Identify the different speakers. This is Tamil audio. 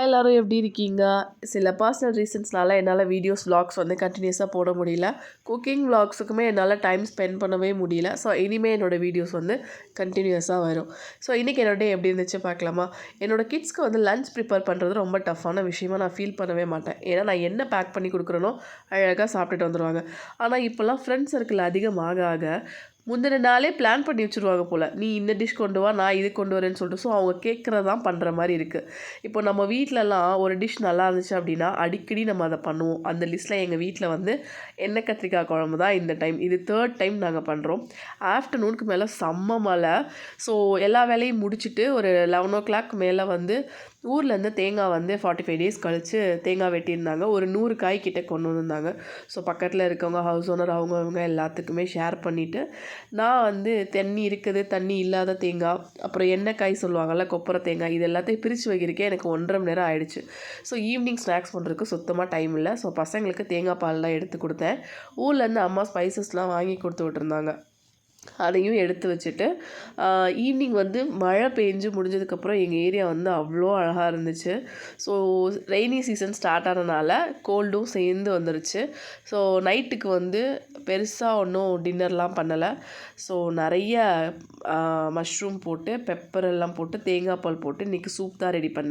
Speaker 1: எல்லாரும் எப்படி இருக்கீங்க? சில பர்சனல் ரீசன்ஸ்னால என்னால் வீடியோஸ் vlogs வந்து கண்டினியூஸாக போட முடியல. குக்கிங் vlogsக்குமே என்னால் டைம் ஸ்பெண்ட் பண்ணவே முடியல. ஸோ இனிமேல் என்னோடய வீடியோஸ் வந்து கண்டினியூஸாக வரும். ஸோ இன்றைக்கி என்னோட டே எப்படி இருந்துச்சு பார்க்கலாமா? என்னோடய கிட்ஸ்க்கு வந்து லஞ்ச் ப்ரிப்பேர் பண்ணுறது ரொம்ப டஃப்பான விஷயமா நான் ஃபீல் பண்ணவே மாட்டேன். ஏன்னா நான் என்ன பேக் பண்ணி கொடுக்குறேனோ அழகாக சாப்பிட்டுட்டு வந்துடுவாங்க. ஆனால் இப்போல்லாம் ஃப்ரெண்ட்ஸ் சர்க்கிள் அதிகமாக ஆக முந்தின நாளே பிளான் பண்ணி வச்சுருவாங்க போல். நீ இந்த டிஷ் கொண்டு வா, நான் இது கொண்டு வரேன்னு சொல்லிட்டு. ஸோ அவங்க கேட்குறது தான் பண்ணுற மாதிரி இருக்குது. இப்போ நம்ம வீட்டிலலாம் ஒரு டிஷ் நல்லா இருந்துச்சு அப்படின்னா அடிக்கடி நம்ம அதை பண்ணுவோம். அந்த லிஸ்ட்டில் எங்கள் வீட்டில் வந்து எண்ணெய் கத்திரிக்காய் குழம்பு தான் இந்த டைம். இது 3rd டைம் நாங்கள் பண்ணுறோம். ஆஃப்டர்நூனுக்கு மேலே செம்ம மழை. ஸோ எல்லா வேலையும் முடிச்சுட்டு ஒரு 11 மேலே வந்து ஊர்லேருந்து தேங்காய் வந்து 45 டேஸ் கழித்து தேங்காய் வெட்டியிருந்தாங்க. ஒரு 100 காய் கிட்ட கொண்டு வந்திருந்தாங்க. ஸோ பக்கத்தில் இருக்கவங்க ஹவுஸ் ஓனர் அவங்க எல்லாத்துக்குமே ஷேர் பண்ணிவிட்டு நான் வந்து தண்ணி இருக்குது, தண்ணி இல்லாத தேங்காய், அப்புறம் எண்ணெய் காய் சொல்லுவாங்கள்ல கொப்பரை தேங்காய், இது எல்லாத்தையும் பிரித்து வைக்கிறக்கே எனக்கு 1.5 மணி நேரம் ஆயிடுச்சு. ஸோ ஈவினிங் ஸ்நாக்ஸ் பண்ணுறதுக்கு சுத்தமாக டைம் இல்லை. ஸோ பசங்களுக்கு தேங்காய் பால்லாம் எடுத்து கொடுத்தேன். ஊர்லேருந்து அம்மா ஸ்பைசஸ்லாம் வாங்கி கொடுத்து விட்டுருந்தாங்க. அதையும் எடுத்து வச்சுட்டு ஈவினிங் வந்து மழை பெஞ்சு முடிஞ்சதுக்கப்புறம் எங்கள் ஏரியா வந்து அவ்வளோ அழகாக இருந்துச்சு. ஸோ ரெய்னி சீசன் ஸ்டார்ட் ஆனனால கோல்டும் சேர்ந்து வந்துருச்சு. ஸோ நைட்டுக்கு வந்து பெருசாக ஒன்றும் டின்னர்லாம் பண்ணலை. ஸோ நிறைய மஷ்ரூம் போட்டு பெப்பர் எல்லாம் போட்டு தேங்காய் பால் போட்டு இன்றைக்கி சூப் தான் ரெடி பண்ணேன்.